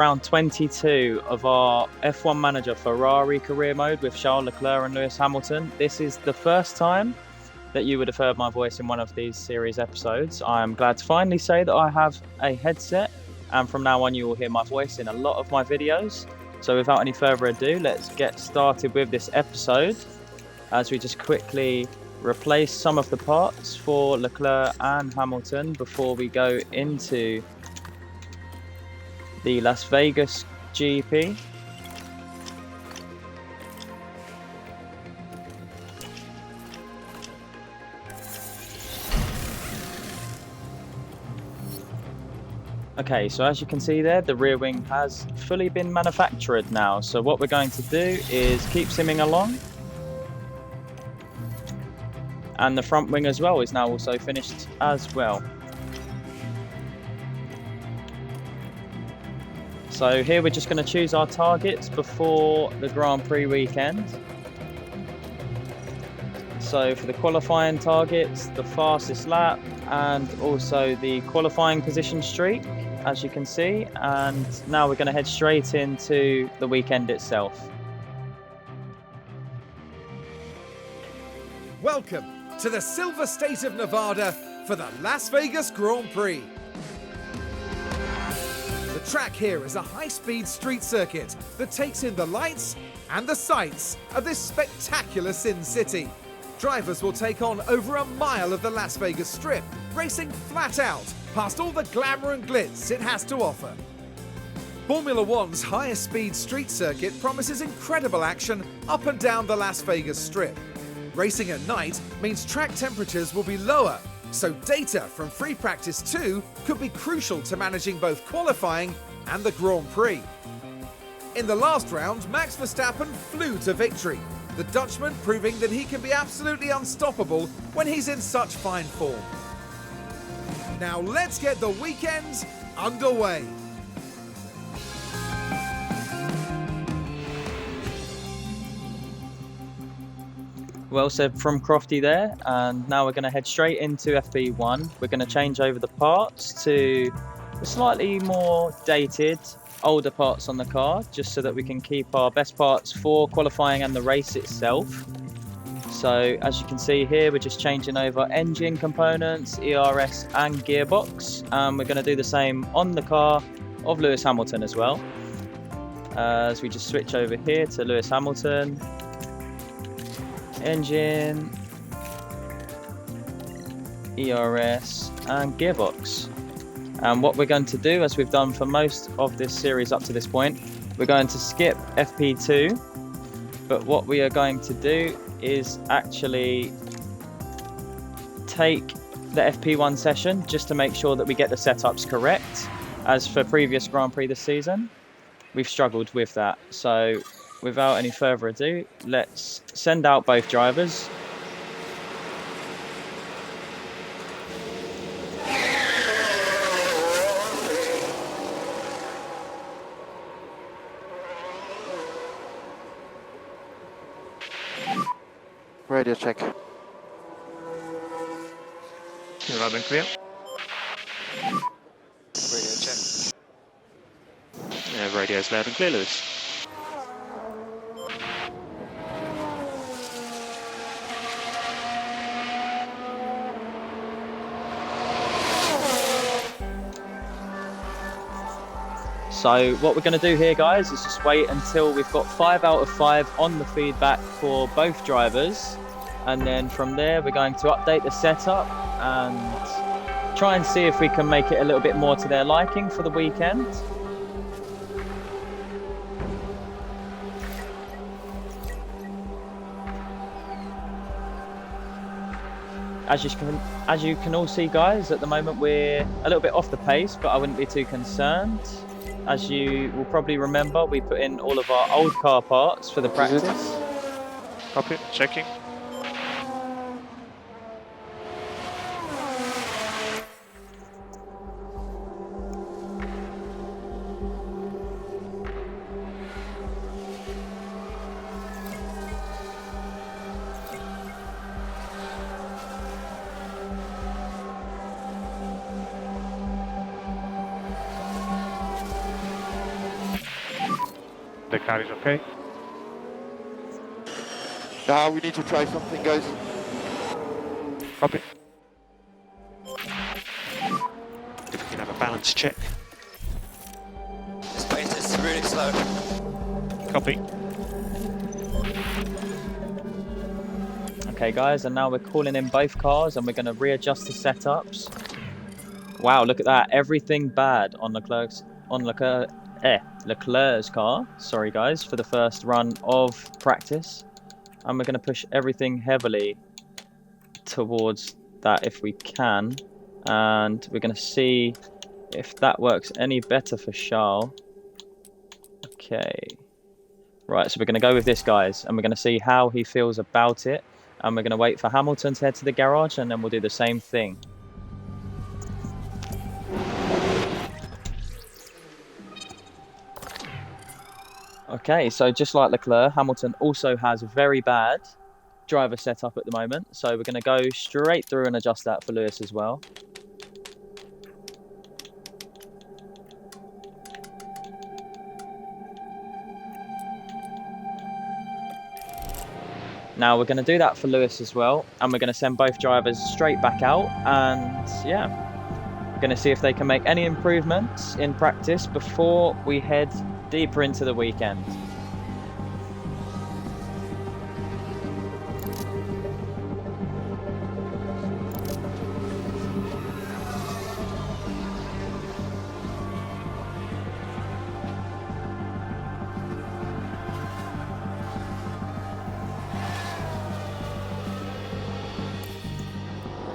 round 22 of our F1 Manager Ferrari career mode with Charles Leclerc and Lewis Hamilton. This is the first time that you would have heard my voice in one of these series episodes. I am glad to finally say that I have a headset, and from now on you will hear my voice in a lot of my videos. So without any further ado, let's get started with this episode as we just quickly replace some of the parts for Leclerc and Hamilton before we go into the Las Vegas GP. Okay, so as you can see there, the rear wing has fully been manufactured now. So what we're going to do is keep simming along. And the front wing as well is now also finished as well. So here we're just going to choose our targets before the Grand Prix weekend. So for the qualifying targets, the fastest lap and also the qualifying position streak, as you can see. And now we're going to head straight into the weekend itself. Welcome to the Silver State of Nevada for the Las Vegas Grand Prix. The track here is a high-speed street circuit that takes in the lights and the sights of this spectacular Sin City. Drivers will take on over a mile of the Las Vegas Strip, racing flat out past all the glamour and glitz it has to offer. Formula One's highest speed street circuit promises incredible action up and down the Las Vegas Strip. Racing at night means track temperatures will be lower, so data from Free Practice 2 could be crucial to managing both qualifying and the Grand Prix. In the last round, Max Verstappen flew to victory, the Dutchman proving that he can be absolutely unstoppable when he's in such fine form. Now let's get the weekend underway. Well said from Crofty there, and now we're going to head straight into FP1. We're going to change over the parts to the slightly more dated, older parts on the car, just so that we can keep our best parts for qualifying and the race itself. So as you can see here, we're just changing over engine components, ERS and gearbox, and we're going to do the same on the car of Lewis Hamilton as well. As we just switch over here to Lewis Hamilton. Engine, ERS and gearbox. And what we're going to do, as we've done for most of this series up to this point, we're going to skip FP2, but what we are going to do is actually take the FP1 session just to make sure that we get the setups correct. As for previous Grand Prix this season, we've struggled with that. So without any further ado, let's send out both drivers. Radio check. Loud and clear. Radio check. Radio's loud and clear, Lewis. So what we're going to do here, guys, is just wait until we've got 5 out of 5 on the feedback for both drivers. And then from there, we're going to update the setup and try and see if we can make it a little bit more to their liking for the weekend. As you can all see, guys, at the moment we're a little bit off the pace, but I wouldn't be too concerned. As you will probably remember, we put in all of our old car parts for the practice. Copy, checking. The car is okay. Now we need to try something, guys. Copy. If we can have a balance check. This pace is really slow. Copy. Okay guys, and now we're calling in both cars and we're going to readjust the setups. Wow, look at that. Everything bad on Leclerc's car. Sorry guys, for the first run of practice. And we're going to push everything heavily towards that if we can. And we're going to see if that works any better for Charles. Okay. Right, so we're going to go with this, guys. And we're going to see how he feels about it. And we're going to wait for Hamilton to head to the garage. And then we'll do the same thing. Okay, so just like Leclerc, Hamilton also has a very bad driver setup at the moment. So we're going to go straight through and adjust that for Lewis as well. Now we're going to do that for Lewis as well. And we're going to send both drivers straight back out. And yeah, we're going to see if they can make any improvements in practice before we head deeper into the weekend.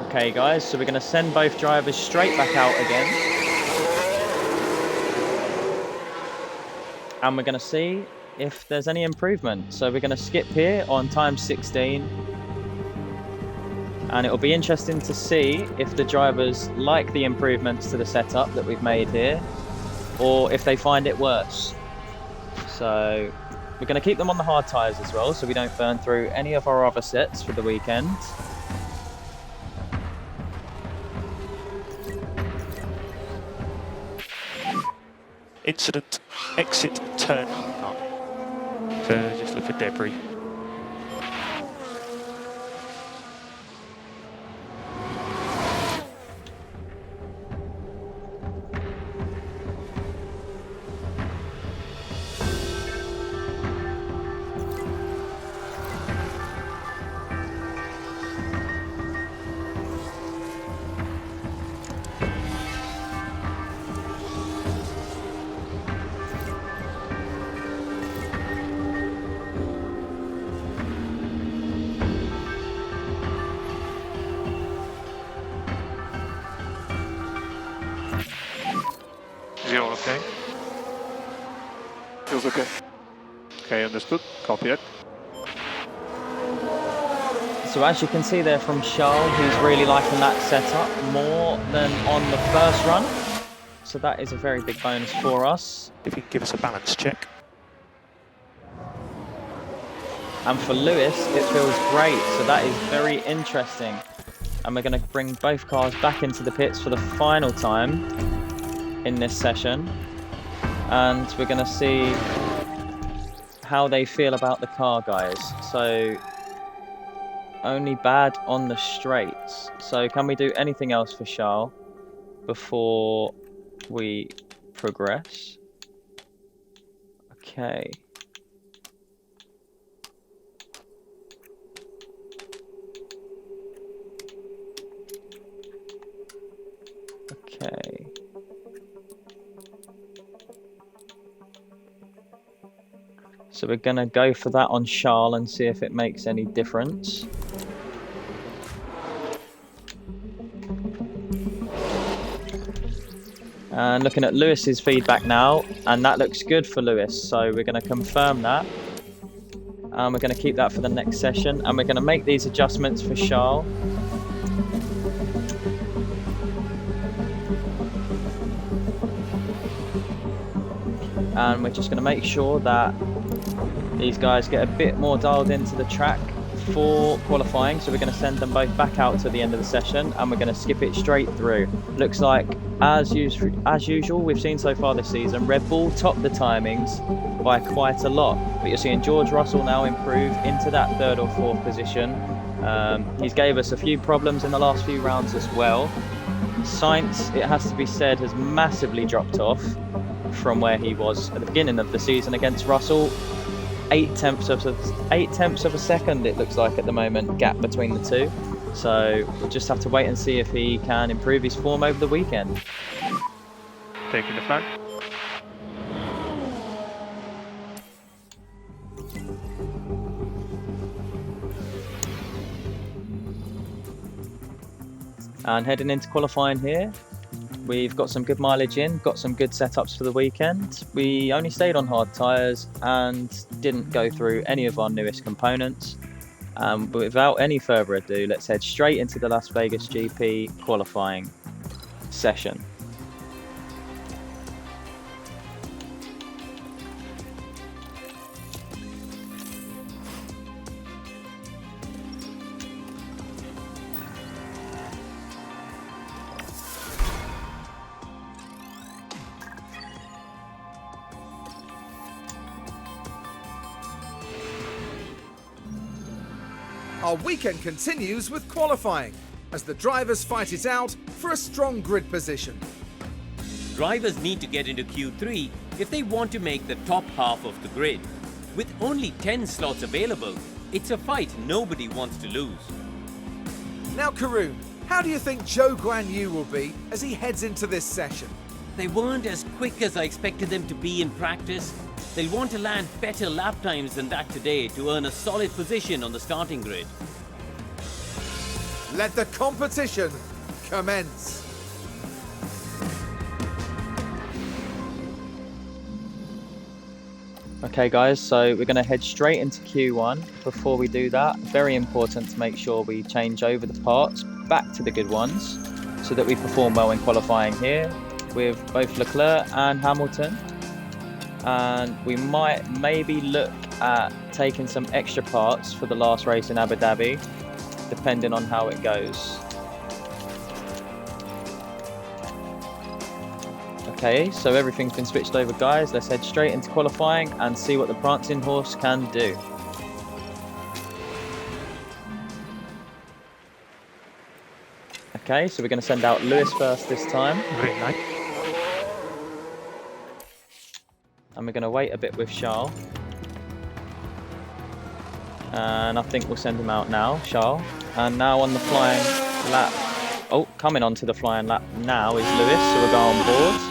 Okay guys, so we're going to send both drivers straight back out again. And we're going to see if there's any improvement. So we're going to skip here on time 16. And it'll be interesting to see if the drivers like the improvements to the setup that we've made here, or if they find it worse. So we're going to keep them on the hard tyres as well, so we don't burn through any of our other sets for the weekend. Incident, exit, turn 9. So just look for debris. Is it all okay? Feels okay. Okay, understood. Copy it. So as you can see there from Charles, he's really liking that setup more than on the first run. So that is a very big bonus for us. If you can give us a balance check. And for Lewis, it feels great. So that is very interesting. And we're going to bring both cars back into the pits for the final time in this session. And we're going to see how they feel about the car, guys. So only bad on the straights. So can we do anything else for Charles before we progress? Okay. Okay. So we're going to go for that on Charles and see if it makes any difference. And looking at Lewis's feedback now, and that looks good for Lewis. So we're going to confirm that. And we're going to keep that for the next session. And we're going to make these adjustments for Charles. And we're just going to make sure that these guys get a bit more dialed into the track for qualifying, so we're going to send them both back out to the end of the session, and we're going to skip it straight through. Looks like, as usual, we've seen so far this season, Red Bull topped the timings by quite a lot. But you're seeing George Russell now improve into that 3rd or 4th position. He's gave us a few problems in the last few rounds as well. Sainz, it has to be said, has massively dropped off from where he was at the beginning of the season against Russell. 8/10 of a second, it looks like at the moment, gap between the two. So we'll just have to wait and see if he can improve his form over the weekend. Taking the flag. And heading into qualifying here, we've got some good mileage in, got some good setups for the weekend. We only stayed on hard tyres and didn't go through any of our newest components. But without any further ado, let's head straight into the Las Vegas GP qualifying session. Our weekend continues with qualifying as the drivers fight it out for a strong grid position. Drivers need to get into Q3 if they want to make the top half of the grid. With only 10 slots available, it's a fight nobody wants to lose. Now, Karun, how do you think Zhou Guanyu will be as he heads into this session? They weren't as quick as I expected them to be in practice. They'll want to land better lap times than that today to earn a solid position on the starting grid. Let the competition commence. Okay guys, so we're going to head straight into Q1. Before we do that, very important to make sure we change over the parts back to the good ones so that we perform well in qualifying here with both Leclerc and Hamilton. And we might maybe look at taking some extra parts for the last race in Abu Dhabi, depending on how it goes. Okay, so everything's been switched over guys. Let's head straight into qualifying and see what the prancing horse can do. Okay, so we're going to send out Lewis first this time. Green light. And we're going to wait a bit with Charles. And I think we'll send him out now, Charles. And now on the flying lap. Oh, coming onto the flying lap now is Lewis, so we'll go on board.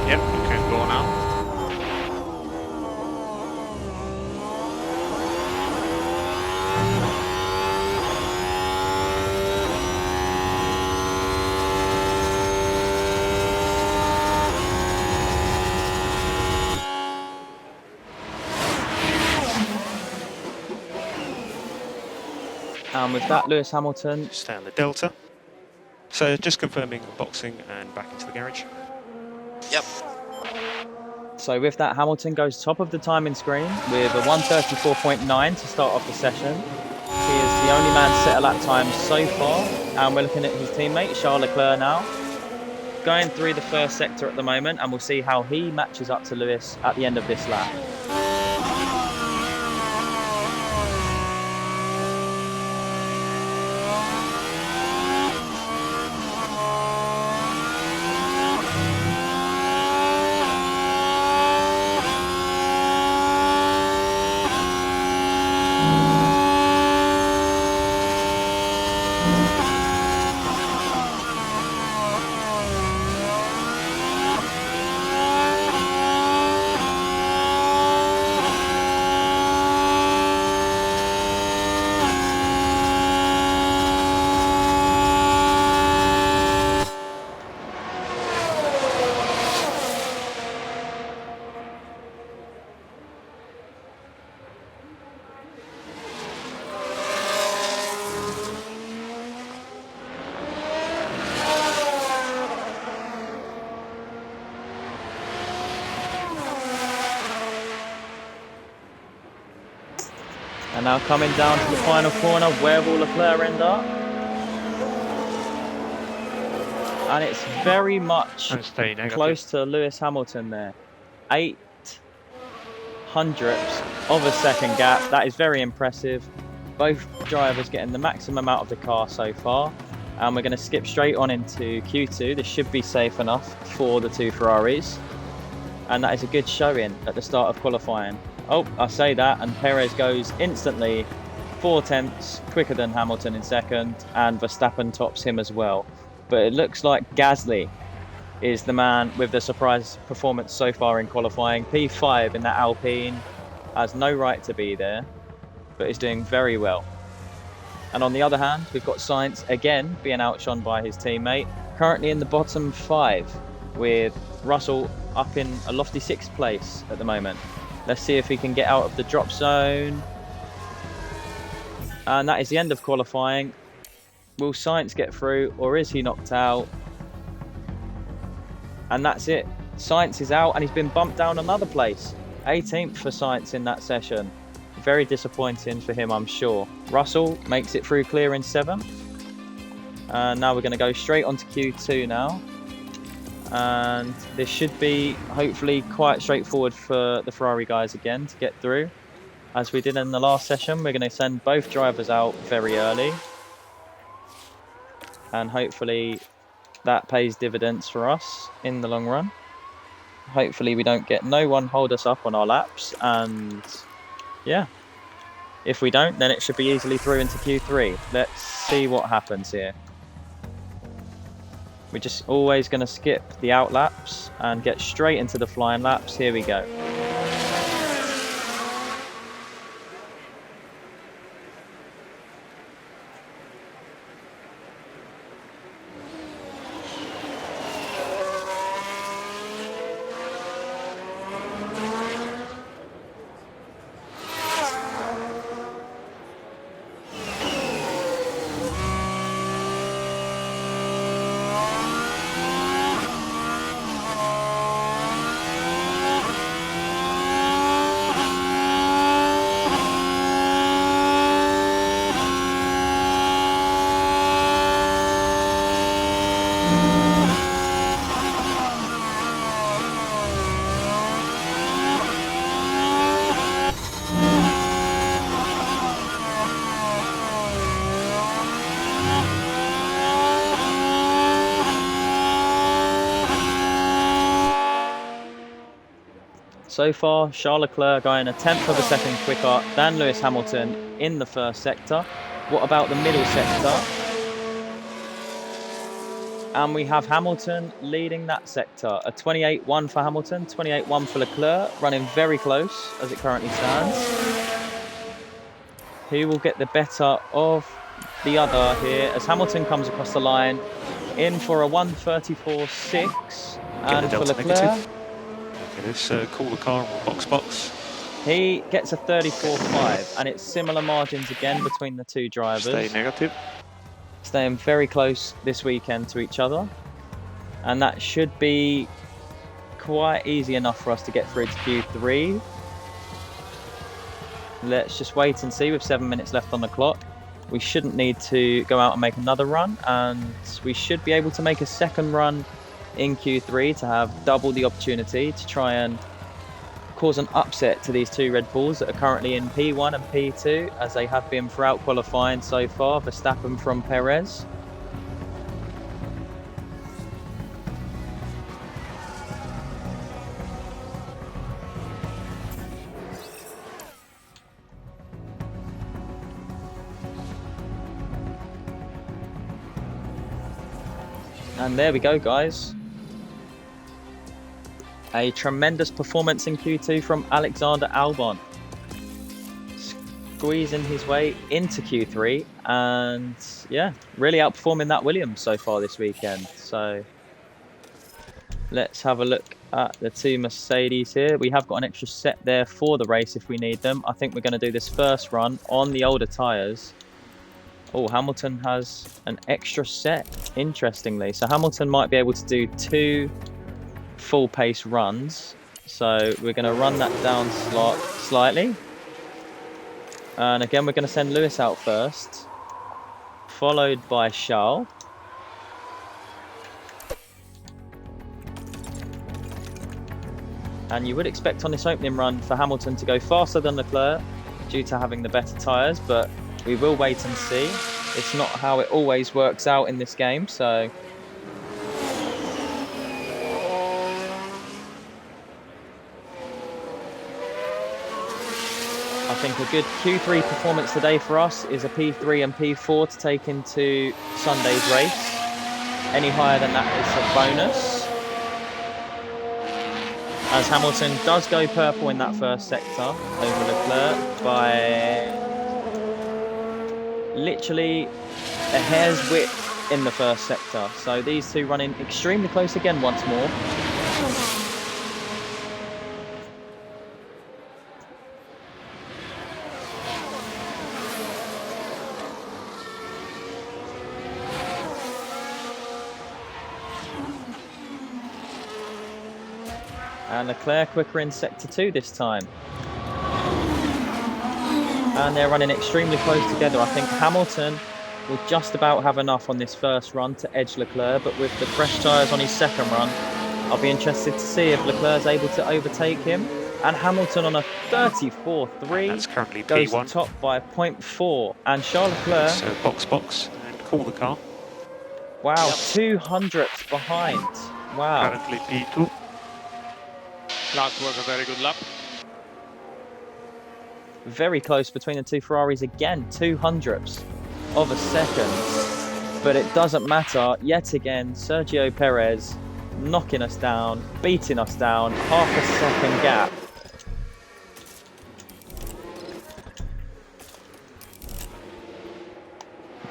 Yep, you can go now. And with that, Lewis Hamilton. Stay on the Delta. So just confirming boxing and back into the garage. Yep. So with that, Hamilton goes top of the timing screen with a 1:34.9 to start off the session. He is the only man to set a lap time so far. And we're looking at his teammate, Charles Leclerc now. going through the first sector at the moment, and we'll see how he matches up to Lewis at the end of this lap. And now coming down to the final corner, where will Leclerc end up? And it's very much close to Lewis Hamilton there. 8 hundredths of a second gap. That is very impressive. Both drivers getting the maximum out of the car so far. And we're going to skip straight on into Q2. This should be safe enough for the two Ferraris. And that is a good showing at the start of qualifying. Oh, I say that, and Perez goes instantly 4 tenths quicker than Hamilton in second, and Verstappen tops him as well. But it looks like Gasly is the man with the surprise performance so far in qualifying. P5 in that Alpine, has no right to be there, but is doing very well. And on the other hand, we've got Sainz again being outshone by his teammate, currently in the bottom 5, with Russell up in a lofty 6th place at the moment. Let's see if he can get out of the drop zone. And that is the end of qualifying. Will Sainz get through, or is he knocked out? And that's it. Sainz is out, and he's been bumped down another place. 18th for Sainz in that session. Very disappointing for him, I'm sure. Russell makes it through clear in 7th. And now we're going to go straight onto Q2 now. And this should be hopefully quite straightforward for the Ferrari guys again to get through. As we did in the last session, we're going to send both drivers out very early. And hopefully that pays dividends for us in the long run. Hopefully we don't get no one hold us up on our laps. And yeah, if we don't, then it should be easily through into Q3. Let's see what happens here. We're just always going to skip the out laps and get straight into the flying laps. Here we go. So far, Charles Leclerc going 1/10 of a second quicker than Lewis Hamilton in the first sector. What about the middle sector? And we have Hamilton leading that sector. A 28.1 for Hamilton, 28.1 for Leclerc, running very close as it currently stands. Who will get the better of the other here as Hamilton comes across the line in for a 1:34.6. And for Leclerc, let's call the car on box. he gets a 34.5, and it's similar margins again between the two drivers. Stay negative. Staying very close this weekend to each other, and that should be quite easy enough for us to get through to Q3. Let's just wait and see with 7 minutes left on the clock. We shouldn't need to go out and make another run, and we should be able to make a second run in Q3 to have double the opportunity to try and cause an upset to these two Red Bulls that are currently in P1 and P2, as they have been throughout qualifying so far. Verstappen from Perez. And there we go, guys. A tremendous performance in Q2 from Alexander Albon. Squeezing his way into Q3 and, yeah, really outperforming that Williams so far this weekend. So let's have a look at the two Mercedes here. We have got an extra set there for the race if we need them. I think we're going to do this first run on the older tyres. Oh, Hamilton has an extra set, interestingly. So Hamilton might be able to do 2 full pace runs. So we're going to run that down slightly. And again, we're going to send Lewis out first, followed by Charles. And you would expect on this opening run for Hamilton to go faster than Leclerc due to having the better tyres, but we will wait and see. It's not how it always works out in this game, so I think a good Q3 performance today for us is a P3 and P4 to take into Sunday's race. Any higher than that is a bonus. As Hamilton does go purple in that first sector over Leclerc by literally a hair's width in the first sector. So these two running extremely close again once more. And Leclerc quicker in sector 2 this time. And they're running extremely close together. I think Hamilton will just about have enough on this first run to edge Leclerc, but with the fresh tyres on his second run, I'll be interested to see if Leclerc's able to overtake him. And Hamilton on a 34.3 That's currently goes P1. top by 0.4. And Charles Leclerc, So box and call the car. wow, 200ths behind. Wow. Currently P2. That was a very good lap. Very close between the two Ferraris again, 200ths of a second. But it doesn't matter. Yet again, Sergio Perez knocking us down, beating us down, half a second gap.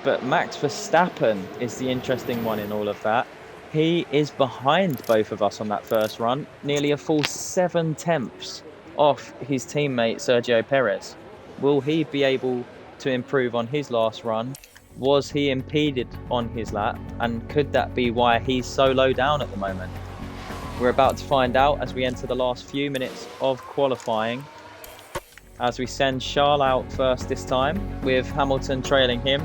But Max Verstappen is the interesting one in all of that. He is behind both of us on that first run, nearly a full 7/10ths off his teammate Sergio Perez. Will he be able to improve on his last run? Was he impeded on his lap? And could that be why he's so low down at the moment? We're about to find out as we enter the last few minutes of qualifying, as we send Charles out first this time, with Hamilton trailing him.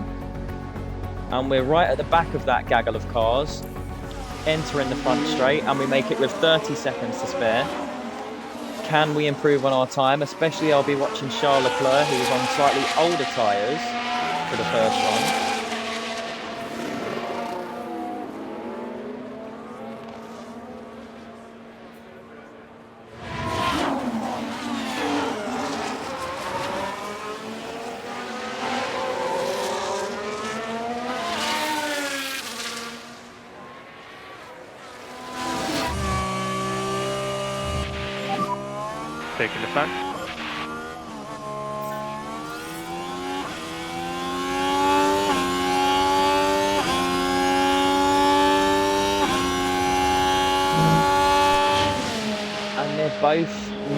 And we're right at the back of that gaggle of cars, entering the front straight, and we make it with 30 seconds to spare. Can we improve on our time? Especially I'll be watching Charles Leclerc, who's on slightly older tyres for the first run. Taking the back. And they're both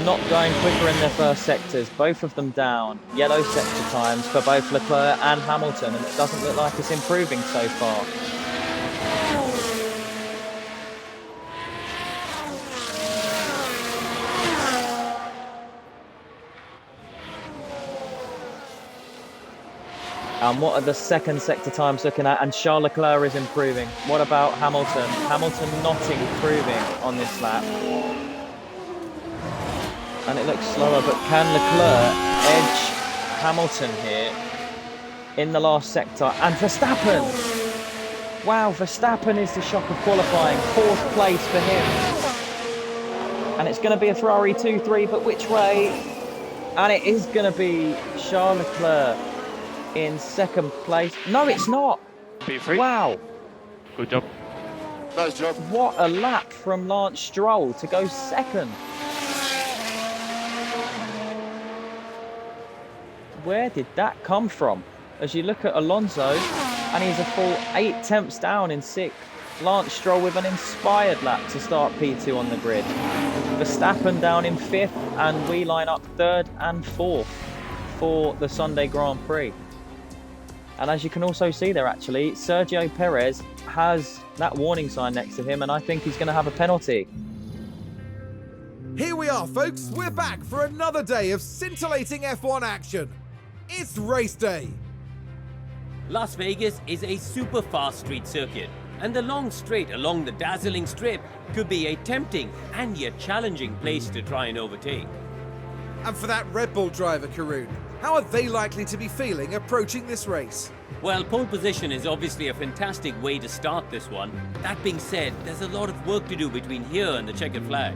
not going quicker in their first sectors. Both of them down. Yellow sector times for both Leclerc and Hamilton, and it doesn't look like it's improving so far. And what are the second sector times looking at? And Charles Leclerc is improving. What about Hamilton? Hamilton not improving on this lap. And it looks slower, but can Leclerc edge Hamilton here in the last sector? And Verstappen! Wow, Verstappen is the shock of qualifying. 4th place for him. And it's going to be a Ferrari 2-3, but which way? And it is going to be Charles Leclerc in 2nd place. No, it's not. P3. Wow. Good job. Nice job. What a lap from Lance Stroll to go 2nd. Where did that come from? As you look at Alonso, and he's a full 8 tenths down in 6th. Lance Stroll with an inspired lap to start P2 on the grid. Verstappen down in 5th, and we line up 3rd and 4th for the Sunday Grand Prix. And as you can also see there, actually, Sergio Perez has that warning sign next to him, and I think he's going to have a penalty. Here we are, folks. We're back for another day of scintillating F1 action. It's race day. Las Vegas is a super fast street circuit, and the long straight along the dazzling strip could be a tempting and yet challenging place to try and overtake. And for that Red Bull driver, Karun, how are they likely to be feeling approaching this race? Well, pole position is obviously a fantastic way to start this one. That being said, there's a lot of work to do between here and the checkered flag.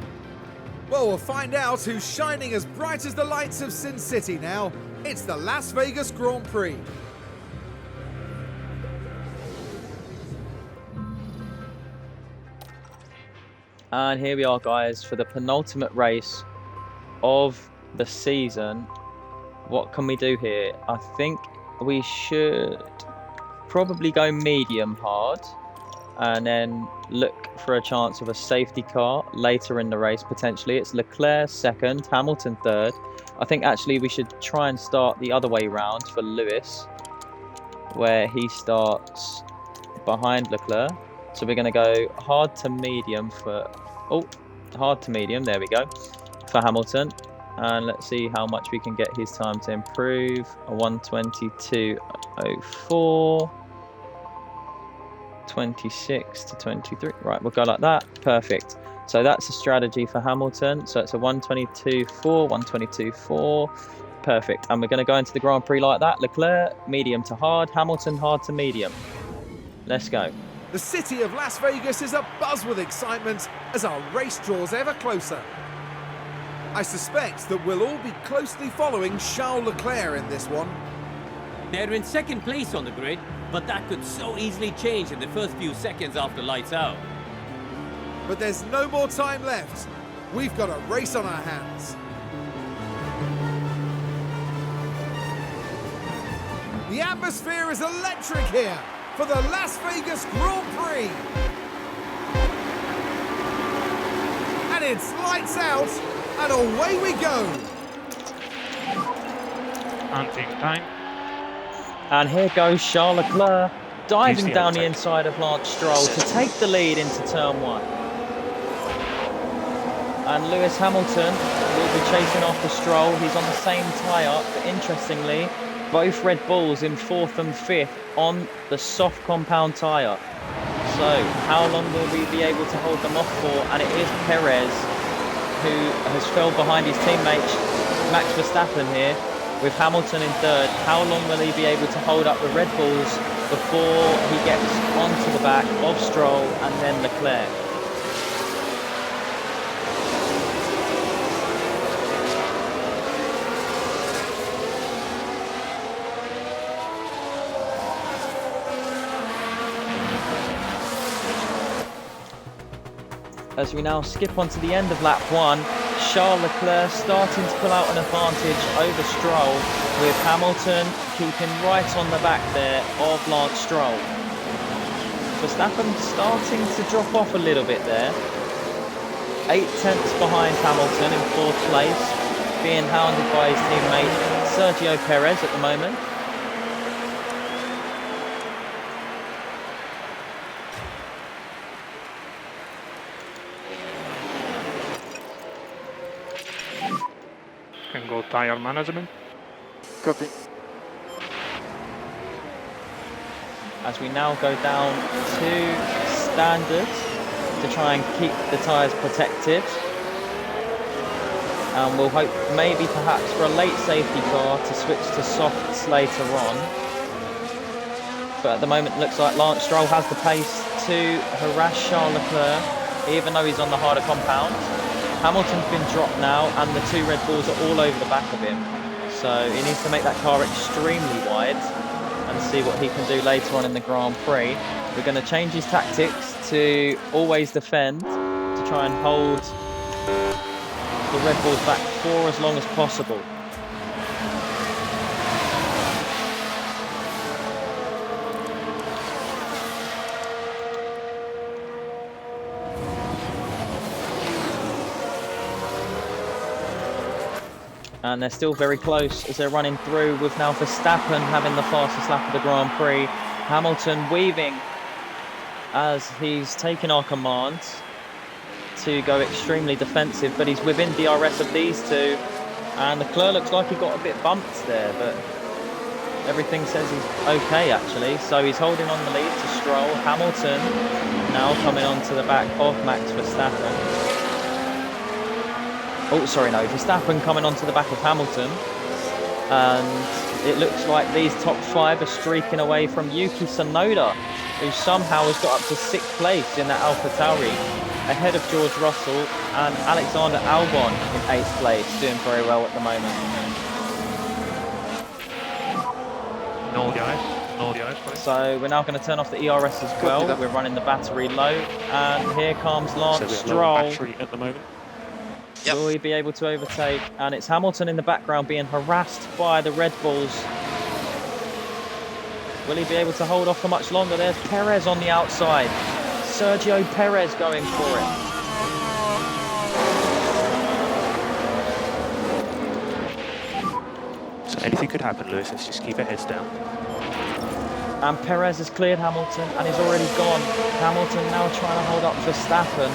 Well, we'll find out who's shining as bright as the lights of Sin City now. It's the Las Vegas Grand Prix. And here we are, guys, for the penultimate race of the season. What can we do here? I think we should probably go medium hard and then look for a chance of a safety car later in the race, potentially. It's Leclerc 2nd, Hamilton 3rd. I think actually we should try and start the other way round for Lewis, where he starts behind Leclerc. So we're going to go hard to medium for... Oh, hard to medium, there we go, for Hamilton. And let's see how much we can get his time to improve. A 1:22.04. 26 to 23. Right, we'll go like that. Perfect. So that's a strategy for Hamilton. So it's a 1:22.4, 1:22.4. Perfect. And we're going to go into the Grand Prix like that. Leclerc, medium to hard. Hamilton, hard to medium. Let's go. The city of Las Vegas is abuzz with excitement as our race draws ever closer. I suspect that we'll all be closely following Charles Leclerc in this one. They're in 2nd place on the grid, but that could so easily change in the first few seconds after lights out. But there's no more time left. We've got a race on our hands. The atmosphere is electric here for the Las Vegas Grand Prix. And it's lights out, and away we go. Hunting time. And here goes Charles Leclerc, diving He's the down the overtake. inside of Lance Stroll to take the lead into turn 1. And Lewis Hamilton will be chasing after Stroll. He's on the same tyre, but interestingly, both Red Bulls in 4th and 5th on the soft compound tyre. So how long will we be able to hold them off for? And it is Perez who has fell behind his teammate Max Verstappen here, with Hamilton in 3rd. How long will he be able to hold up the Red Bulls before he gets onto the back of Stroll and then Leclerc? As we now skip onto the end of lap 1, Charles Leclerc starting to pull out an advantage over Stroll, with Hamilton keeping right on the back there of Lance Stroll. Verstappen starting to drop off a little bit there. 8 tenths behind Hamilton in 4th place, being hounded by his teammate Sergio Perez at the moment. Can go tire management. Copy. as we now go down to standard to try and keep the tyres protected. And we'll hope maybe perhaps for a late safety car to switch to softs later on. But at the moment it looks like Lance Stroll has the pace to harass Charles Leclerc, even though he's on the harder compound. Hamilton's been dropped now and the 2 Red Bulls are all over the back of him. So he needs to make that car extremely wide and see what he can do later on in the Grand Prix. We're going to change his tactics to always defend, to try and hold the Red Bulls back for as long as possible. And they're still very close as they're running through, with now Verstappen having the fastest lap of the Grand Prix. Hamilton weaving as he's taken our commands to go extremely defensive, but he's within DRS of these two. And Leclerc looks like he got a bit bumped there, but everything says he's okay actually. So he's holding on the lead to Stroll. Hamilton now coming onto the back of Max Verstappen. Oh, sorry, no, Verstappen coming onto the back of Hamilton. And it looks like these top 5 are streaking away from Yuki Tsunoda, who somehow has got up to 6th place in that AlphaTauri, ahead of George Russell, and Alexander Albon in 8th place, doing very well at the moment. No the eyes, please. So we're now going to turn off the ERS as well. We're running the battery low, and here comes Lance Stroll. Battery at the moment. Yep. Will he be able to overtake? And it's Hamilton in the background being harassed by the Red Bulls. Will he be able to hold off for much longer? There's Perez on the outside. Sergio Perez going for it. So anything could happen, Lewis. Let's just keep our heads down. And Perez has cleared Hamilton and he's already gone. Hamilton now trying to hold up Verstappen.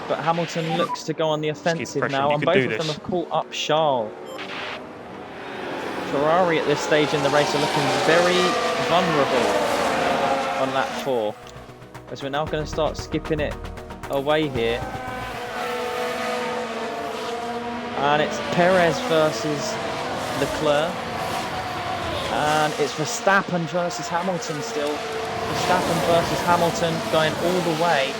But Hamilton looks to go on the offensive now, and both of them have caught up Charles. Ferrari at this stage in the race are looking very vulnerable on lap 4, as we're now going to start skipping it away here. And it's Perez versus Leclerc, and it's Verstappen versus Hamilton still. Verstappen versus Hamilton going all the way.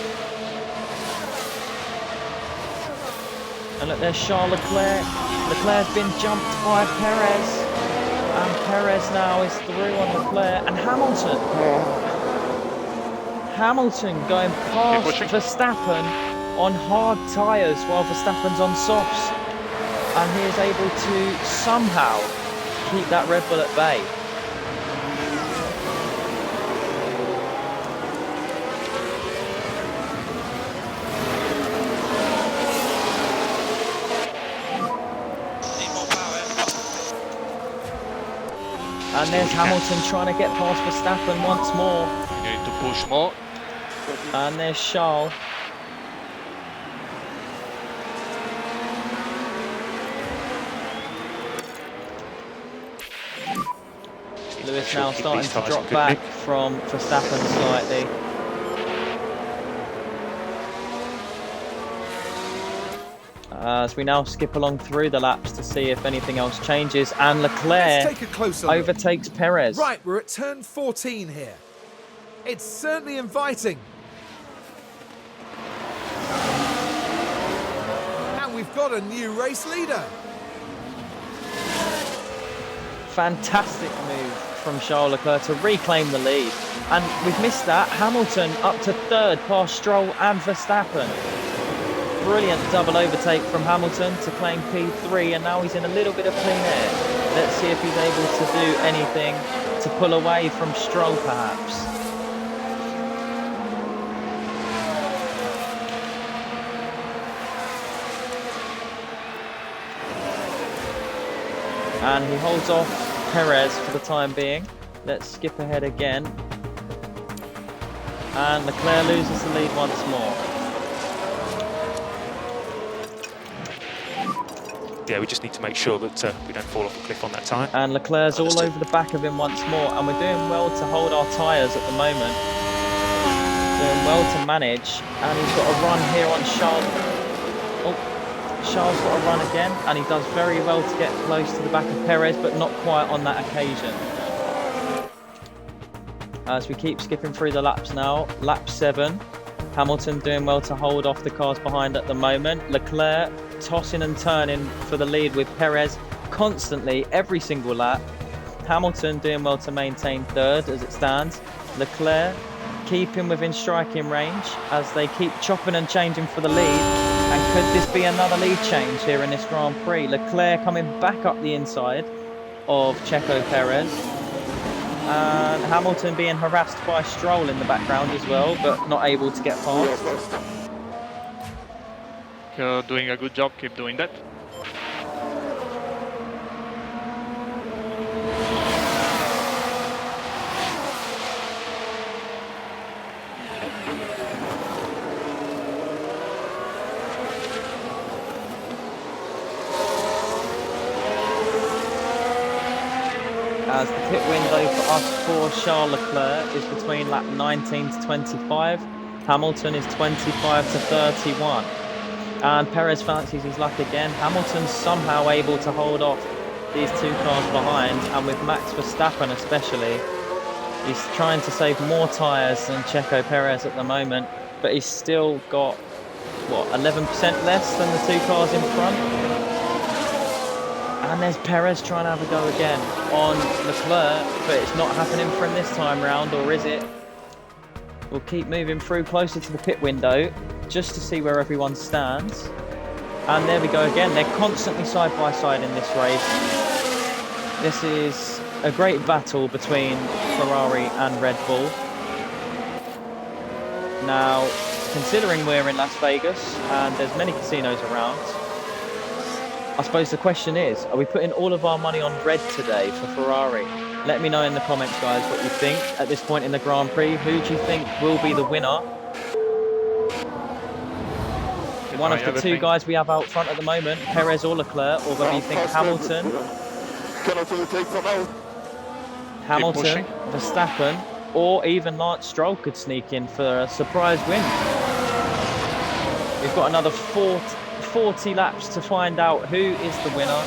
And look, there's Charles Leclerc. Leclerc's been jumped by Perez. And Perez now is through on Leclerc. And Hamilton. Hamilton going past Verstappen on hard tyres while Verstappen's on softs. And he is able to somehow keep that Red Bull at bay. And there's Hamilton trying to get past Verstappen once more. You need to push more. And there's Charles. Lewis now starting to drop back from Verstappen slightly. As we now skip along through the laps to see if anything else changes, and Leclerc overtakes Perez. Right, we're at turn 14 here. It's certainly inviting. And we've got a new race leader. Fantastic move from Charles Leclerc to reclaim the lead. And we've missed that. Hamilton up to 3rd past Stroll and Verstappen. Brilliant double overtake from Hamilton to claim P3, and now he's in a little bit of clean air. Let's see if he's able to do anything to pull away from Stroll perhaps. And he holds off Perez for the time being. Let's skip ahead again. And Leclerc loses the lead once more. yeah, we just need to make sure that we don't fall off a cliff on that tyre. And Leclerc's all over the back of him once more, and we're doing well to hold our tyres at the moment. Doing well to manage, and he's got a run here on Charles. Oh, Charles got a run again, and he does very well to get close to the back of Perez, but not quite on that occasion. As we keep skipping through the laps now, lap 7. Hamilton doing well to hold off the cars behind at the moment. Leclerc tossing and turning for the lead with Perez constantly, every single lap. Hamilton doing well to maintain third as it stands. Leclerc keeping within striking range as they keep chopping and changing for the lead. And could this be another lead change here in this Grand Prix? Leclerc coming back up the inside of Checo Perez. And Hamilton being harassed by Stroll in the background as well, but not able to get past. You're doing a good job, keep doing that. As the pit window for us for Charles Leclerc is between lap 19 to 25. Hamilton is 25 to 31. And Perez fancies his luck again. Hamilton's somehow able to hold off these two cars behind, and with Max Verstappen especially, he's trying to save more tyres than Checo Perez at the moment, but he's still got, what, 11% less than the two cars in front? And there's Perez trying to have a go again on Leclerc, but it's not happening for him this time round, or is it? We'll keep moving through closer to the pit window just to see where everyone stands. And there we go again. They're constantly side by side in this race. This is a great battle between Ferrari and Red Bull. Now, considering we're in Las Vegas and there's many casinos around, I suppose the question is, are we putting all of our money on red today for Ferrari? Let me know in the comments, guys, what you think at this point in the Grand Prix. Who do you think will be the winner? One of the two guys we have out front at the moment, Perez or Leclerc, or whether you think Hamilton, Verstappen, or even Lance Stroll could sneak in for a surprise win. We've got another 40 laps to find out who is the winner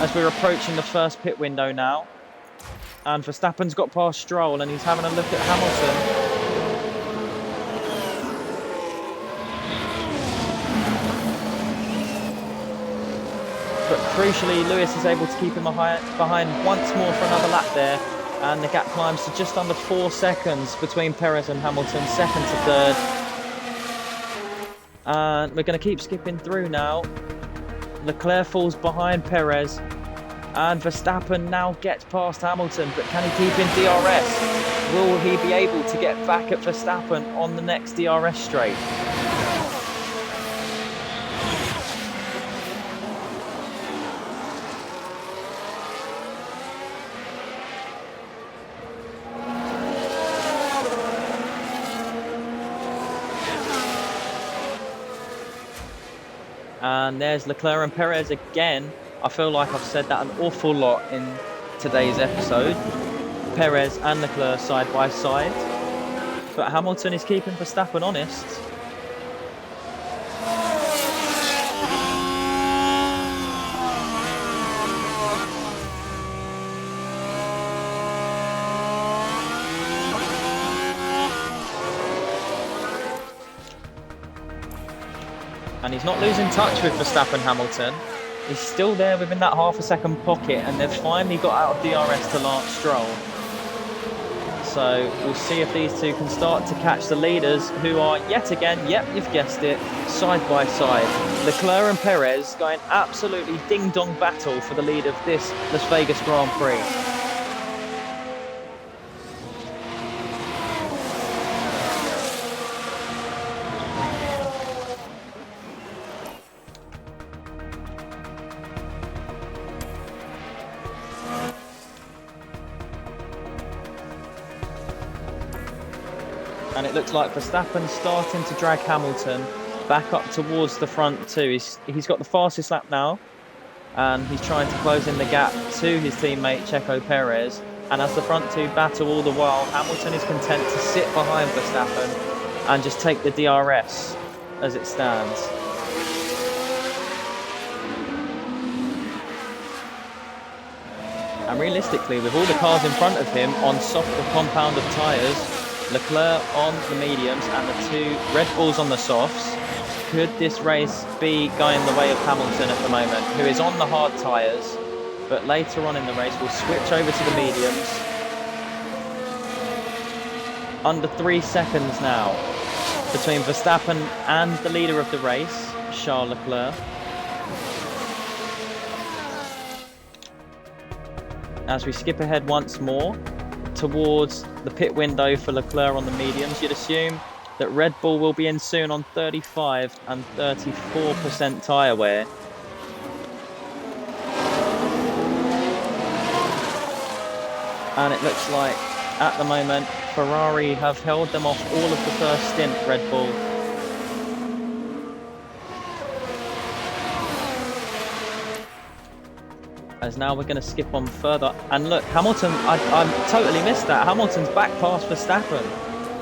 as we're approaching the first pit window now. And Verstappen's got past Stroll and he's having a look at Hamilton. But crucially, Lewis is able to keep him behind once more for another lap there. And the gap climbs to just under 4 seconds between Perez and Hamilton, second to third. And we're going to keep skipping through now. Leclerc falls behind Perez. And Verstappen now gets past Hamilton, but can he keep in DRS? Will he be able to get back at Verstappen on the next DRS straight? And there's Leclerc and Perez again. I feel like I've said that an awful lot in today's episode. Perez and Leclerc side by side. But Hamilton is keeping Verstappen honest. And he's not losing touch with Verstappen Hamilton. He's still there within that half a second pocket, and they've finally got out of DRS to Lance Stroll. So we'll see if these two can start to catch the leaders, who are yet again, yep, you've guessed it, side by side. Leclerc and Perez going absolutely ding-dong battle for the lead of this Las Vegas Grand Prix. And it looks like Verstappen's starting to drag Hamilton back up towards the front too. He's got the fastest lap now and he's trying to close in the gap to his teammate Checo Perez. And as the front two battle all the while, Hamilton is content to sit behind Verstappen and just take the DRS as it stands. And realistically, with all the cars in front of him on softer compound of tyres, Leclerc on the mediums and the two Red Bulls on the softs, could this race be going the way of Hamilton at the moment, who is on the hard tyres, but later on in the race will switch over to the mediums. Under 3 seconds now between Verstappen and the leader of the race, Charles Leclerc. As we skip ahead once more towards the pit window for Leclerc on the mediums, you'd assume that Red Bull will be in soon on 35 and 34% tyre wear. And it looks like at the moment Ferrari have held them off all of the first stint, Red Bull. As now we're going to skip on further. And look, Hamilton, I totally missed that. Hamilton's back past Verstappen.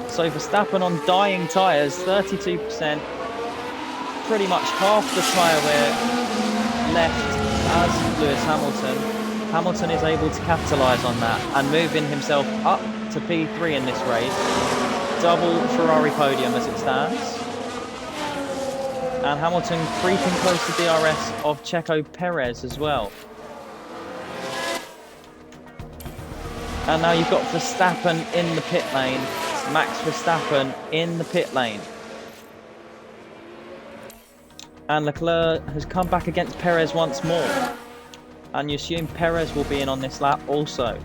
So Verstappen on dying tyres, 32%. Pretty much half the tyre wear left as Lewis Hamilton. Hamilton is able to capitalise on that and moving himself up to P3 in this race. Double Ferrari podium as it stands. And Hamilton creeping close to DRS of Checo Perez as well. And now you've got Verstappen in the pit lane. Max Verstappen in the pit lane. And Leclerc has come back against Perez once more. And you assume Perez will be in on this lap also.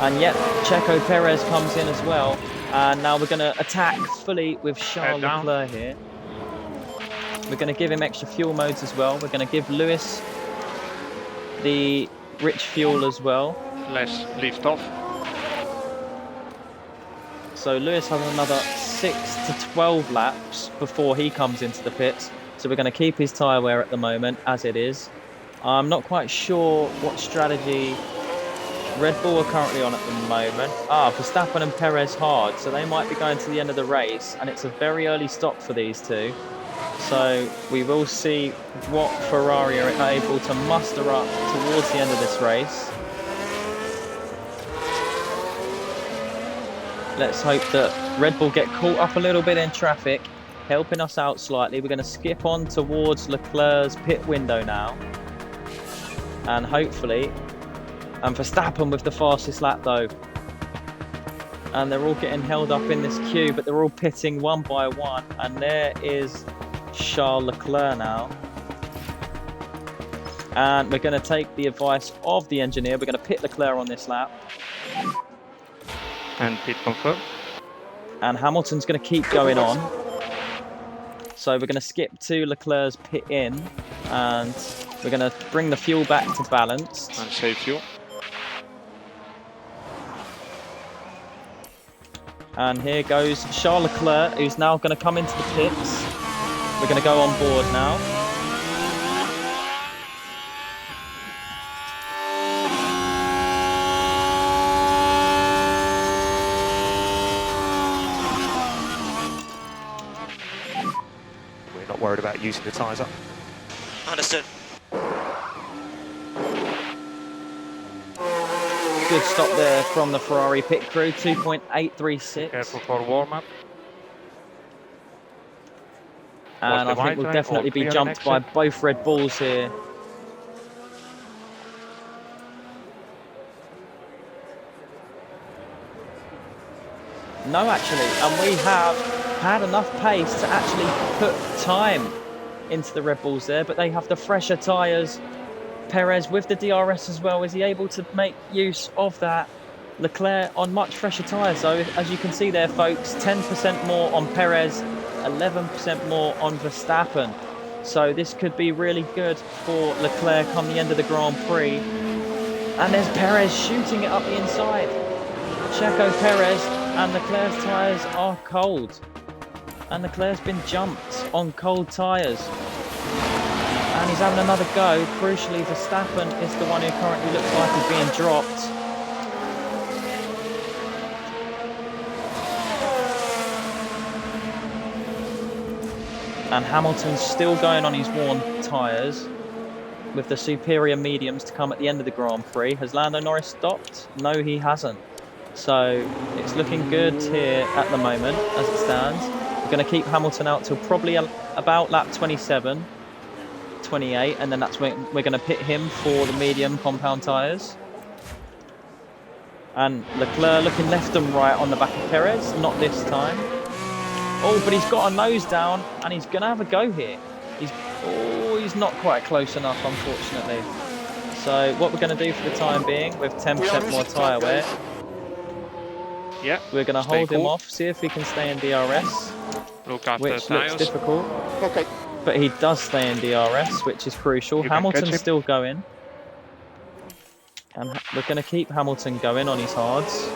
And yet Checo Perez comes in as well. And now we're going to attack fully with Charles Leclerc here. We're going to give him extra fuel modes as well. We're going to give Lewis the rich fuel as well. Less lift off. So Lewis has another 6 to 12 laps before he comes into the pits. So we're going to keep his tyre wear at the moment as it is. I'm not quite sure what strategy Red Bull are currently on at the moment. Verstappen and Perez hard, so they might be going to the end of the race, and it's a very early stop for these two. So we will see what Ferrari are able to muster up towards the end of this race. Let's hope that Red Bull get caught up a little bit in traffic, helping us out slightly. We're going to skip on towards Leclerc's pit window now. And hopefully, and Verstappen with the fastest lap though. And they're all getting held up in this queue, but they're all pitting one by one. And there is Charles Leclerc now. And we're going to take the advice of the engineer. We're going to pit Leclerc on this lap. And pit confirm. And Hamilton's going to keep going on. So we're going to skip to Leclerc's pit in. And we're going to bring the fuel back to balance. And save fuel. And here goes Charles Leclerc, who's now going to come into the pits. We're going to go on board now. We're not worried about using the tyres up. Understood. Good stop there from the Ferrari pit crew, 2.836. Careful for warm-up. And I think we'll definitely be jumped by both Red Bulls here. No, actually, and we have had enough pace to actually put time into the Red Bulls there, but they have the fresher tyres. Perez with the DRS as well, is he able to make use of that? Leclerc on much fresher tyres, so as you can see there folks, 10% more on Perez, 11% more on Verstappen. So this could be really good for Leclerc come the end of the Grand Prix. And there's Perez shooting it up the inside. Checo Perez and Leclerc's tyres are cold. And Leclerc's been jumped on cold tyres. And he's having another go. Crucially, Verstappen is the one who currently looks like he's being dropped. And Hamilton's still going on his worn tyres with the superior mediums to come at the end of the Grand Prix. Has Lando Norris stopped? No, he hasn't. So it's looking good here at the moment as it stands. We're going to keep Hamilton out till probably about lap 27, 28, and then that's when we're going to pit him for the medium compound tyres. And Leclerc looking left and right on the back of Perez, not this time. Oh, but he's got a nose down and he's going to have a go here. He's not quite close enough, unfortunately. So what we're going to do for the time being, with 10% more tyre wear, Yeah. we're going to hold him off, see if he can stay in DRS, Look after which tires. looks difficult. Okay. But he does stay in DRS, which is crucial. You can catch Hamilton's him. still going. And we're going to keep Hamilton going on his hards.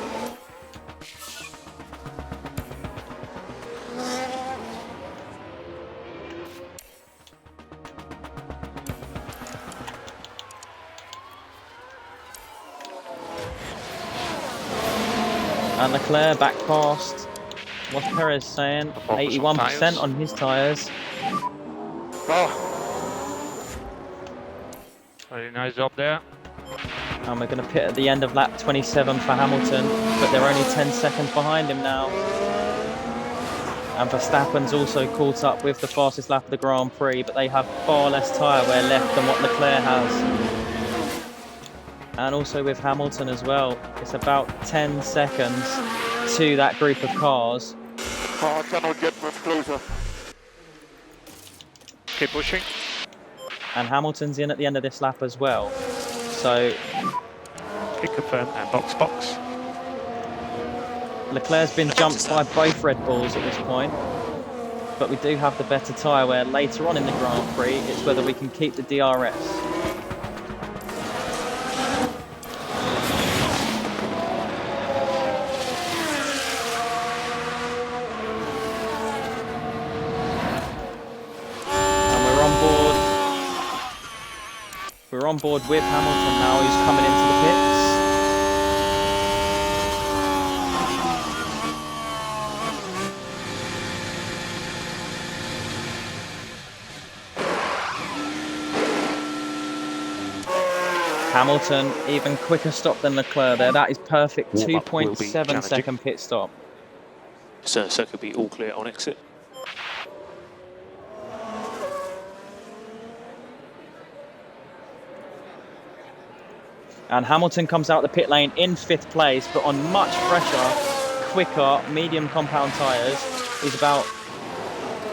And Leclerc back past, what's Perez saying? Focus on 81% tyres. on his tyres. Oh, Very nice job there. And we're going to pit at the end of lap 27 for Hamilton, but they're only 10 seconds behind him now. And Verstappen's also caught up with the fastest lap of the Grand Prix, but they have far less tyre wear left than what Leclerc has. And also with Hamilton as well, it's about 10 seconds to that group of cars. I cannot get much closer. Keep pushing. And Hamilton's in at the end of this lap as well. So Pick a firm and box. Leclerc's been jumped by both Red Bulls at this point. But we do have the better tyre wear later on in the Grand Prix. It's whether we can keep the DRS. We're on board with Hamilton now, who's coming into the pits. Hamilton, even quicker stop than Leclerc there. That is perfect. Warm-up will be 2.7 challenging. second pit stop. So could be all clear on exit. And Hamilton comes out the pit lane in 5th place, but on much fresher, quicker, medium compound tyres. He's about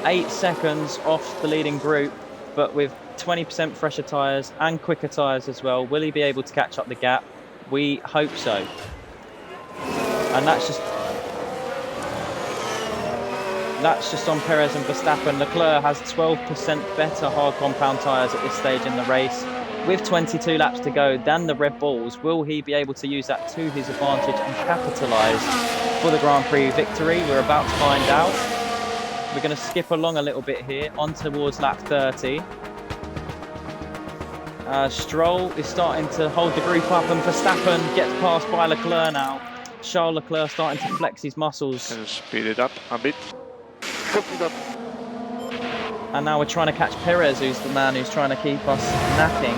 8 seconds off the leading group, but with 20% fresher tyres and quicker tyres as well. Will he be able to catch up the gap? We hope so. And that's just on Perez and Verstappen. Leclerc has 12% better hard compound tyres at this stage in the race. With 22 laps to go than the Red Bulls, will he be able to use that to his advantage and capitalise for the Grand Prix victory? We're about to find out. We're going to skip along a little bit here, on towards lap 30. Stroll is starting to hold the group up, and Verstappen gets passed by Leclerc now. Charles Leclerc starting to flex his muscles. Can speed it up a bit. Copy that. And now we're trying to catch Perez, who's the man who's trying to keep us napping.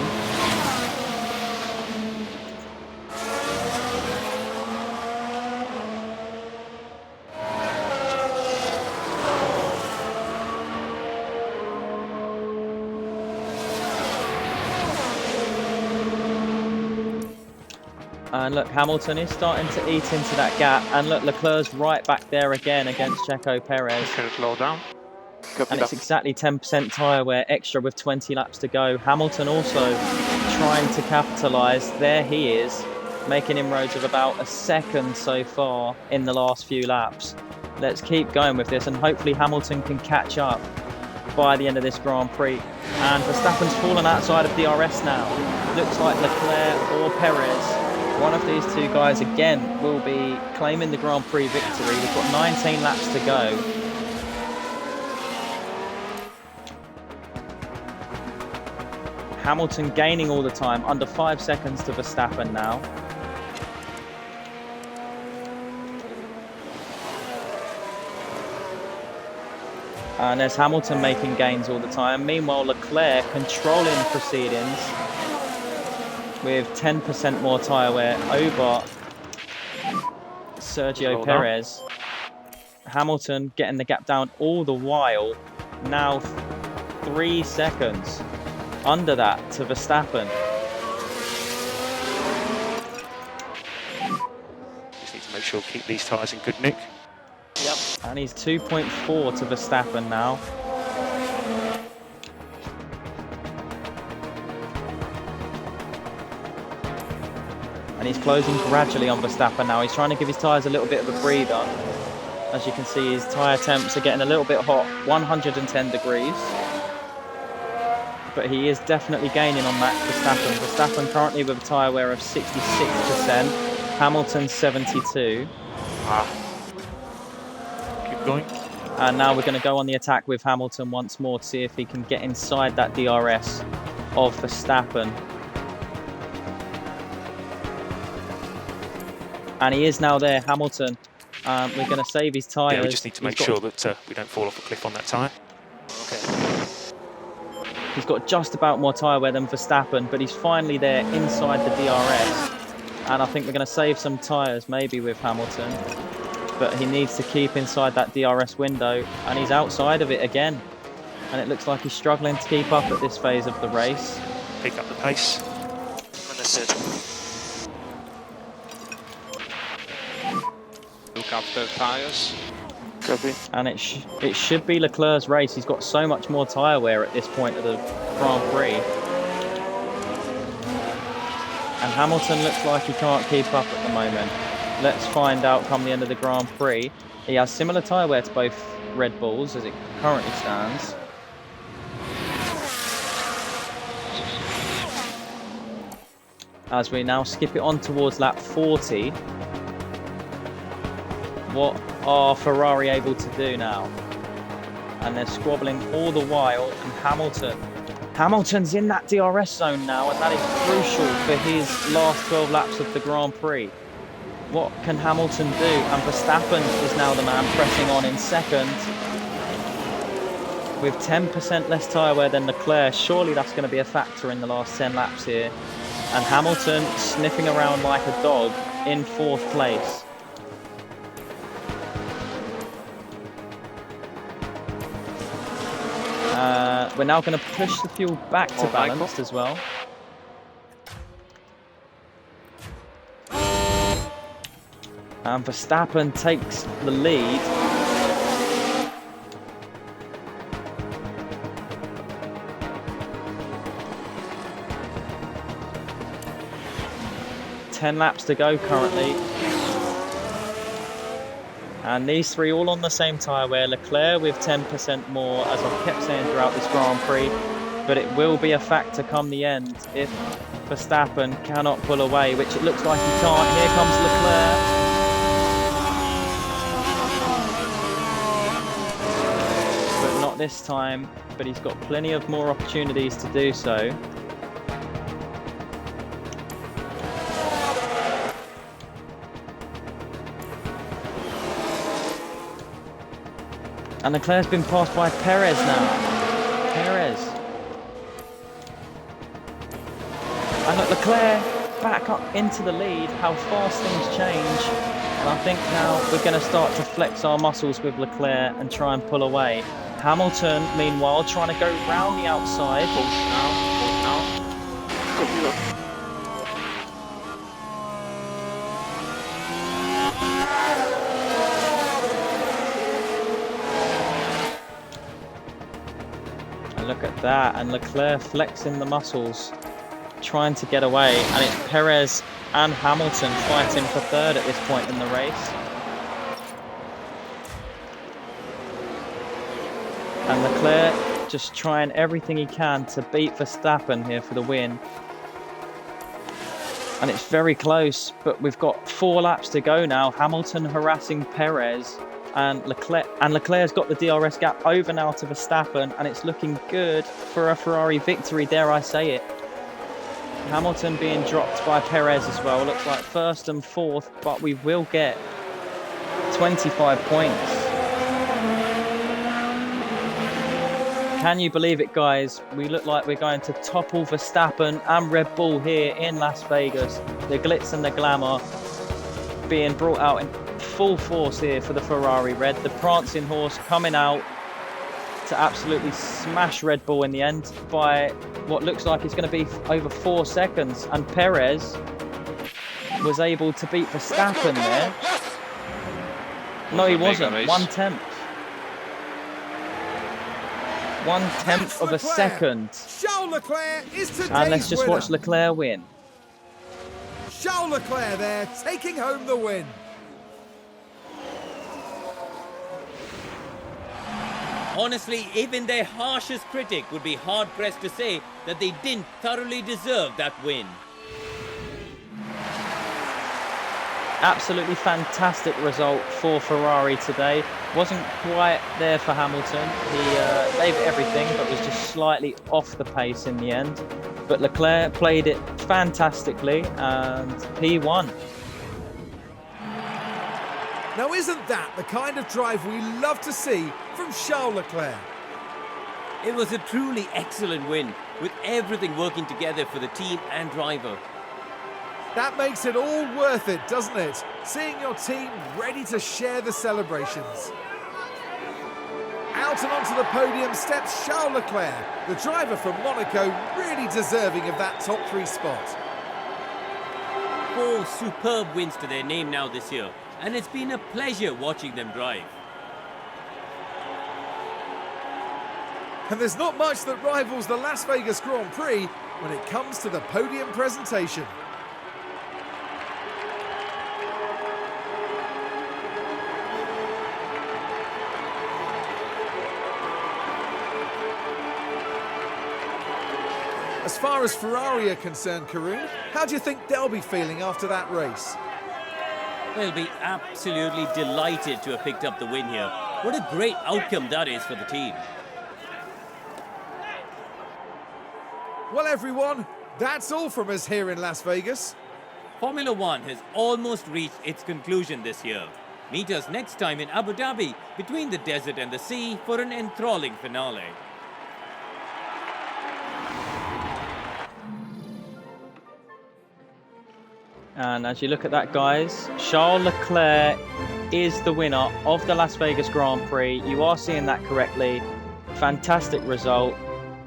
And look, Hamilton is starting to eat into that gap. And look, Leclerc's right back there again against Checo Perez. Can slow down. Copy And it's that. exactly 10% tyre wear extra with 20 laps to go. Hamilton also trying to capitalise. There he is, making inroads of about a second so far in the last few laps. Let's keep going with this, and hopefully Hamilton can catch up by the end of this Grand Prix. And Verstappen's fallen outside of DRS now. Looks like Leclerc or Perez. One of these two guys again will be claiming the Grand Prix victory. We've got 19 laps to go. Hamilton gaining all the time, under 5 seconds to Verstappen now. And there's Hamilton making gains all the time. Meanwhile, Leclerc controlling proceedings with 10% more tyre wear over Sergio Perez. Hamilton getting the gap down all the while. Now 3 seconds under that to Verstappen. Just need to make sure keep these tyres in good nick. Yep. And he's 2.4 to Verstappen now. And he's closing gradually on Verstappen now. He's trying to give his tyres a little bit of a breather. As you can see, his tyre temps are getting a little bit hot, 110 degrees. But he is definitely gaining on Max Verstappen. Verstappen currently with a tyre wear of 66%, Hamilton 72%. Keep going. And now we're going to go on the attack with Hamilton once more to see if he can get inside that DRS of Verstappen. And he is now there, Hamilton. We're going to save his tyres. Yeah, we just need to make sure that we don't fall off a cliff on that tyre. Okay. He's got just about more tyre wear than Verstappen, but he's finally there inside the DRS. And I think we're going to save some tyres maybe with Hamilton. But he needs to keep inside that DRS window, and he's outside of it again. And it looks like he's struggling to keep up at this phase of the race. Pick up the pace. And that's it. Look after tires. Copy. And it should be Leclerc's race. He's got so much more tyre wear at this point of the Grand Prix. And Hamilton looks like he can't keep up at the moment. Let's find out come the end of the Grand Prix. He has similar tyre wear to both Red Bulls as it currently stands. As we now skip it on towards lap 40. What are Ferrari able to do now? And they're squabbling all the while, and Hamilton's in that DRS zone now, and that is crucial for his last 12 laps of the Grand Prix. What can Hamilton do? And Verstappen is now the man pressing on in second. With 10% less tyre wear than Leclerc, surely that's going to be a factor in the last 10 laps here. And Hamilton sniffing around like a dog in 4th place. We're now going to push the fuel back to balanced as well. And Verstappen takes the lead. Ten laps to go currently. And these three all on the same tyre wear. Leclerc with 10% more, as I've kept saying throughout this Grand Prix. But it will be a factor come the end if Verstappen cannot pull away, which it looks like he can't. Here comes Leclerc. But not this time. But he's got plenty of more opportunities to do so. And Leclerc's been passed by Perez now. Perez. And look, Leclerc back up into the lead. How fast things change. And I think now we're going to start to flex our muscles with Leclerc and try and pull away. Hamilton, meanwhile, trying to go round the outside. Copy that. Look at that, and Leclerc flexing the muscles, trying to get away, and it's Perez and Hamilton fighting for third at this point in the race. And Leclerc just trying everything he can to beat Verstappen here for the win. And it's very close, but we've got 4 laps to go now. Hamilton harassing Perez. And Leclerc's got the DRS gap over now to Verstappen, and it's looking good for a Ferrari victory, dare I say it. Hamilton being dropped by Perez as well. Looks like first and fourth, but we will get 25 points. Can you believe it, guys? We look like we're going to topple Verstappen and Red Bull here in Las Vegas. The glitz and the glamour being brought out in full force here for the Ferrari Red. The prancing horse coming out to absolutely smash Red Bull in the end by what looks like it's going to be over 4 seconds. And Perez was able to beat Verstappen there. No, he wasn't. 1/10. 1/10 of a second. Charles Leclerc is today's And let's just winner. watch Leclerc win. Charles Leclerc there, taking home the win. Honestly, even their harshest critic would be hard-pressed to say that they didn't thoroughly deserve that win. Absolutely fantastic result for Ferrari today. Wasn't quite there for Hamilton. He gave everything, but was just slightly off the pace in the end. But Leclerc played it fantastically, and he won. Now isn't that the kind of drive we love to see from Charles Leclerc? It was a truly excellent win, with everything working together for the team and driver. That makes it all worth it, doesn't it? Seeing your team ready to share the celebrations. Out and onto the podium steps Charles Leclerc, the driver from Monaco, really deserving of that top 3 spot. 4 superb wins to their name now this year, and it's been a pleasure watching them drive. And there's not much that rivals the Las Vegas Grand Prix when it comes to the podium presentation. As far as Ferrari are concerned, Karun, how do you think they'll be feeling after that race? They'll be absolutely delighted to have picked up the win here. What a great outcome that is for the team. Well, everyone, that's all from us here in Las Vegas. Formula One has almost reached its conclusion this year. Meet us next time in Abu Dhabi, between the desert and the sea, for an enthralling finale. And as you look at that, guys, Charles Leclerc is the winner of the Las Vegas Grand Prix. You are seeing that correctly. Fantastic result.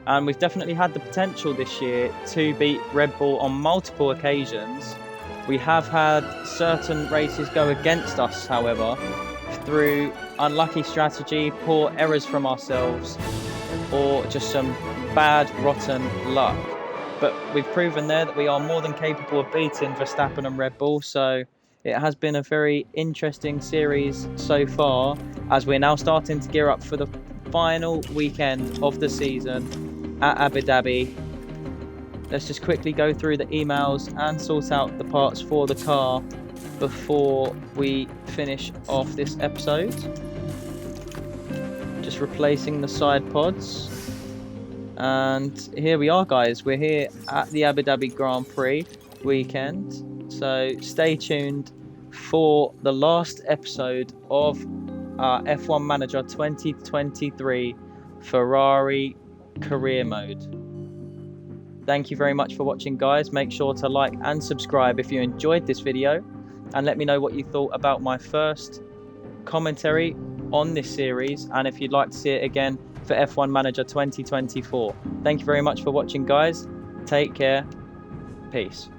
And we've definitely had the potential this year to beat Red Bull on multiple occasions. We have had certain races go against us, however, through unlucky strategy, poor errors from ourselves, or just some bad, rotten luck. But we've proven there that we are more than capable of beating Verstappen and Red Bull. So it has been a very interesting series so far, as we're now starting to gear up for the final weekend of the season at Abu Dhabi. Let's just quickly go through the emails and sort out the parts for the car before we finish off this episode. Just replacing the side pods. And here we are, guys. We're here at the Abu Dhabi Grand Prix weekend. So stay tuned for the last episode of our F1 Manager 2023 Ferrari Career Mode. Thank you very much for watching, guys. Make sure to like and subscribe if you enjoyed this video. And let me know what you thought about my first commentary on this series. And if you'd like to see it again for F1 Manager 2024. Thank you very much for watching, guys. Take care. Peace.